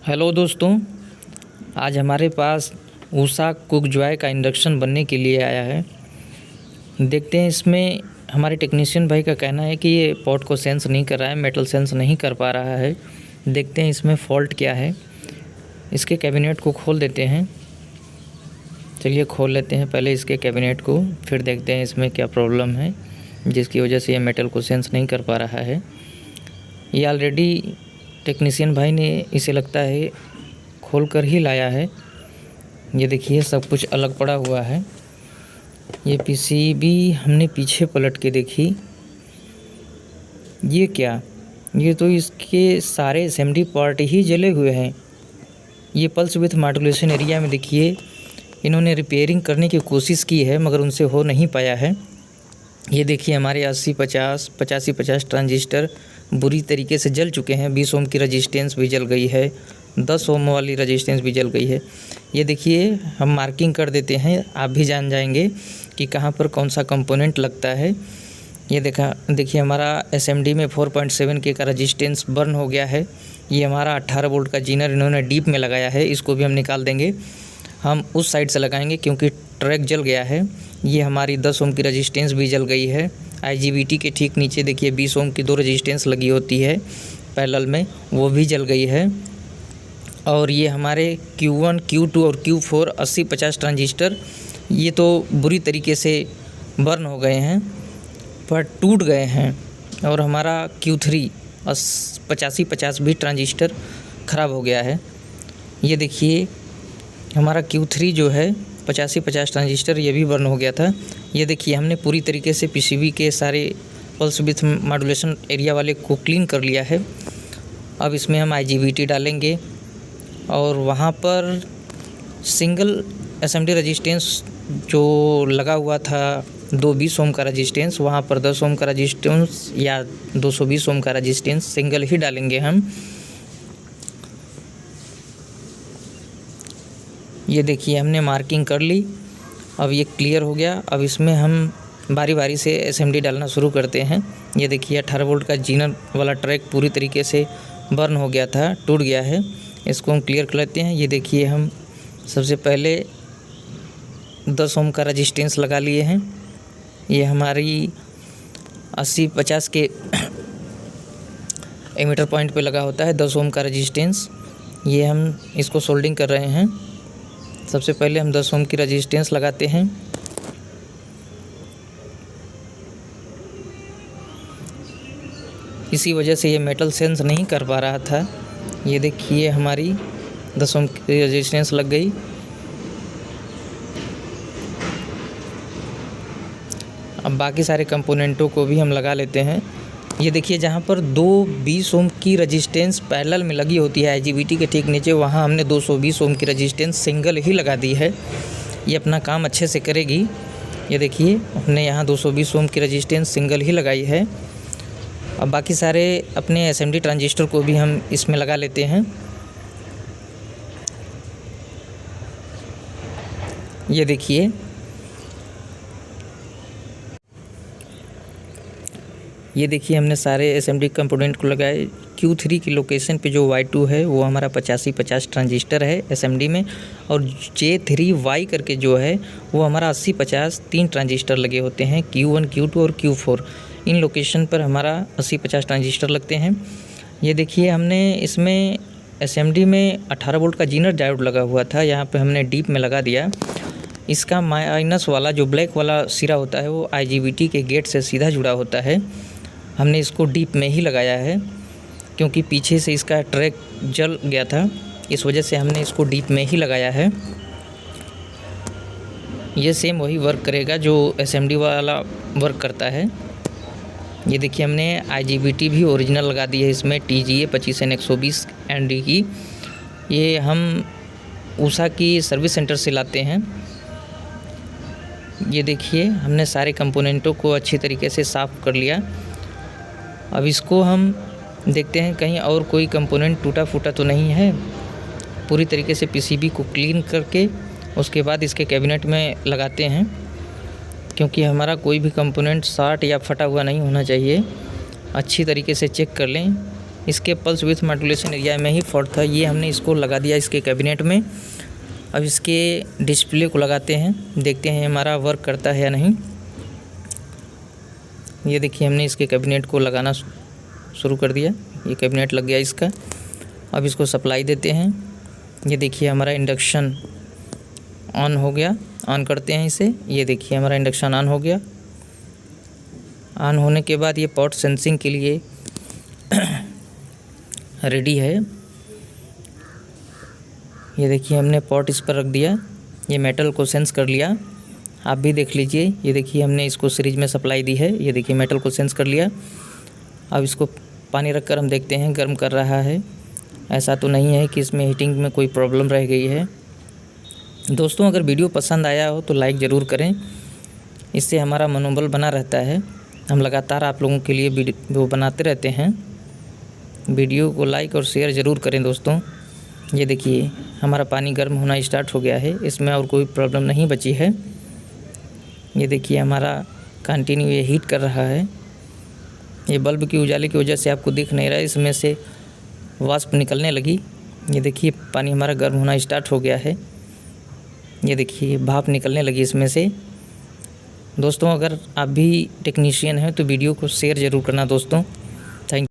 Hello दोस्तों, आज हमारे पास ऊषा कुक जॉय का इंडक्शन बनने के लिए आया है। देखते हैं, इसमें हमारे टेक्नीशियन भाई का कहना है कि ये पॉट को सेंस नहीं कर रहा है, मेटल सेंस नहीं कर पा रहा है। देखते हैं इसमें फ़ॉल्ट क्या है। इसके कैबिनेट को खोल देते हैं। चलिए खोल लेते हैं पहले इसके कैबिनेट को, फिर देखते हैं इसमें क्या प्रॉब्लम है जिसकी वजह से ये मेटल को सेंस नहीं कर पा रहा है। ये ऑलरेडी टेक्नीशियन भाई ने इसे लगता है खोल कर ही लाया है। ये देखिए सब कुछ अलग पड़ा हुआ है। ये पीसीबी हमने पीछे पलट के देखी, ये क्या, ये तो इसके सारे एसएमडी पार्ट ही जले हुए हैं। ये पल्स विथ मॉड्यूलेशन एरिया में देखिए इन्होंने रिपेयरिंग करने की कोशिश की है मगर उनसे हो नहीं पाया है। ये देखिए हमारे 80-50, 85-50 ट्रांजिस्टर बुरी तरीके से जल चुके हैं। 20 ओम की रजिस्टेंस भी जल गई है, 10 ओम वाली रजिस्टेंस भी जल गई है। ये देखिए हम मार्किंग कर देते हैं, आप भी जान जाएंगे कि कहाँ पर कौन सा कंपोनेंट लगता है। ये देखिए हमारा एसएमडी में 4.7 के का रजिस्टेंस बर्न हो गया है। ये हमारा 18 वोल्ट का जीनर इन्होंने डीप में लगाया है, इसको भी हम निकाल देंगे। हम उस साइड से लगाएंगे क्योंकि ट्रैक जल गया है। ये हमारी 10 ओम की रजिस्टेंस भी जल गई है। आईजीबीटी के ठीक नीचे देखिए 20 ओम की 2 रजिस्टेंस लगी होती है पैरेलल में, वो भी जल गई है। और ये हमारे Q1, Q2 और Q4 80-50 ट्रांजिस्टर ये तो बुरी तरीके से बर्न हो गए हैं पर टूट गए हैं। और हमारा Q3 85-50 भी ट्रांजिस्टर ख़राब हो गया है। ये देखिए हमारा Q3 जो है 85-50 ट्रांजिस्टर ये भी बर्न हो गया था। ये देखिए हमने पूरी तरीके से पीसीबी के सारे पल्स विथ मॉड्यूलेशन एरिया वाले को क्लीन कर लिया है। अब इसमें हम आईजीबीटी डालेंगे और वहाँ पर सिंगल एसएमडी रजिस्टेंस जो लगा हुआ था 220 ओम का रजिस्टेंस, वहाँ पर 10 ओम का रजिस्टेंस या 220 ओम का रजिस्टेंस सिंगल ही डालेंगे हम। ये देखिए हमने मार्किंग कर ली, अब ये क्लियर हो गया। अब इसमें हम बारी बारी से एसएमडी डालना शुरू करते हैं। ये देखिए 18 वोल्ट का जीनर वाला ट्रैक पूरी तरीके से बर्न हो गया था, टूट गया है। इसको हम क्लियर कर लेते हैं। ये देखिए हम सबसे पहले 10 ओम का रजिस्टेंस लगा लिए हैं। ये हमारी 80-50 के एमीटर पॉइंट पे लगा होता है 10 ओम का रजिस्टेंस। ये हम इसको सोल्डिंग कर रहे हैं। सबसे पहले हम 10 ओम की रजिस्टेंस लगाते हैं। इसी वजह से ये मेटल सेंस नहीं कर पा रहा था। ये देखिए हमारी 10 ओम की रजिस्टेंस लग गई। अब बाकी सारे कंपोनेंटों को भी हम लगा लेते हैं। ये देखिए जहाँ पर 220 ओम की रजिस्टेंस पैरेलल में लगी होती है आईजीबीटी के ठीक नीचे, वहाँ हमने 220 ओम की रजिस्टेंस सिंगल ही लगा दी है। ये अपना काम अच्छे से करेगी। ये देखिए हमने यहाँ 220 ओम की रजिस्टेंस सिंगल ही लगाई है। अब बाकी सारे अपने एसएमडी ट्रांजिस्टर को भी हम इसमें लगा लेते हैं। ये देखिए हमने सारे एसएमडी कंपोनेंट को लगाए। Q3 की लोकेशन पे जो Y2 है वो हमारा 85-50 ट्रांजिस्टर है एसएमडी में, और J3Y करके जो है वो हमारा 80-50 3 ट्रांजिस्टर लगे होते हैं। Q1, Q2 और Q4 इन लोकेशन पर हमारा 80-50 ट्रांजिस्टर लगते हैं। ये देखिए हमने इसमें एसएमडी में 18 वोल्ट का जीनर डायोड लगा हुआ था, यहाँ पे हमने डीप में लगा दिया। इसका माइनस वाला जो ब्लैक वाला सिरा होता है वो आईजीबीटी के गेट से सीधा जुड़ा होता है। हमने इसको डीप में ही लगाया है क्योंकि पीछे से इसका ट्रैक जल गया था, इस वजह से हमने इसको डीप में ही लगाया है। ये सेम वही वर्क करेगा जो एसएमडी वाला वर्क करता है। ये देखिए हमने आईजीबीटी भी ओरिजिनल लगा दी है इसमें, TGA 25N120 ND की। ये हम ऊषा की सर्विस सेंटर से लाते हैं। ये देखिए हमने सारे कंपोनेंटों को अच्छी तरीके से साफ़ कर लिया। अब इसको हम देखते हैं कहीं और कोई कंपोनेंट टूटा फूटा तो नहीं है। पूरी तरीके से पीसीबी को क्लीन करके उसके बाद इसके कैबिनेट में लगाते हैं, क्योंकि हमारा कोई भी कंपोनेंट शॉर्ट या फटा हुआ नहीं होना चाहिए। अच्छी तरीके से चेक कर लें इसके पल्स विथ मॉड्यूलेशन एरिया में ही फॉल्ट था। ये हमने इसको लगा दिया इसके कैबिनेट में। अब इसके डिस्प्ले को लगाते हैं, देखते हैं हमारा वर्क करता है या नहीं। ये देखिए हमने इसके कैबिनेट को लगाना शुरू कर दिया, ये कैबिनेट लग गया इसका। अब इसको सप्लाई देते हैं। ये देखिए हमारा इंडक्शन ऑन हो गया। ऑन करते हैं इसे। ये देखिए हमारा इंडक्शन ऑन हो गया। ऑन होने के बाद ये पॉट सेंसिंग के लिए रेडी है। ये देखिए हमने पॉट इस पर रख दिया, ये मेटल को सेंस कर लिया। आप भी देख लीजिए, ये देखिए हमने इसको सीरीज में सप्लाई दी है। ये देखिए मेटल को सेंस कर लिया। अब इसको पानी रखकर हम देखते हैं गर्म कर रहा है। ऐसा तो नहीं है कि इसमें हीटिंग में कोई प्रॉब्लम रह गई है। दोस्तों, अगर वीडियो पसंद आया हो तो लाइक ज़रूर करें, इससे हमारा मनोबल बना रहता है। हम लगातार आप लोगों के लिए वीडियो बनाते रहते हैं। वीडियो को लाइक और शेयर ज़रूर करें दोस्तों। ये देखिए हमारा पानी गर्म होना स्टार्ट हो गया है, इसमें और कोई प्रॉब्लम नहीं बची है। ये देखिए हमारा कंटिन्यू ये हीट कर रहा है। ये बल्ब की उजाले की वजह से आपको दिख नहीं रहा है, इसमें से वाष्प निकलने लगी। ये देखिए पानी हमारा गर्म होना स्टार्ट हो गया है। ये देखिए भाप निकलने लगी इसमें से। दोस्तों, अगर आप भी टेक्नीशियन हैं तो वीडियो को शेयर ज़रूर करना दोस्तों।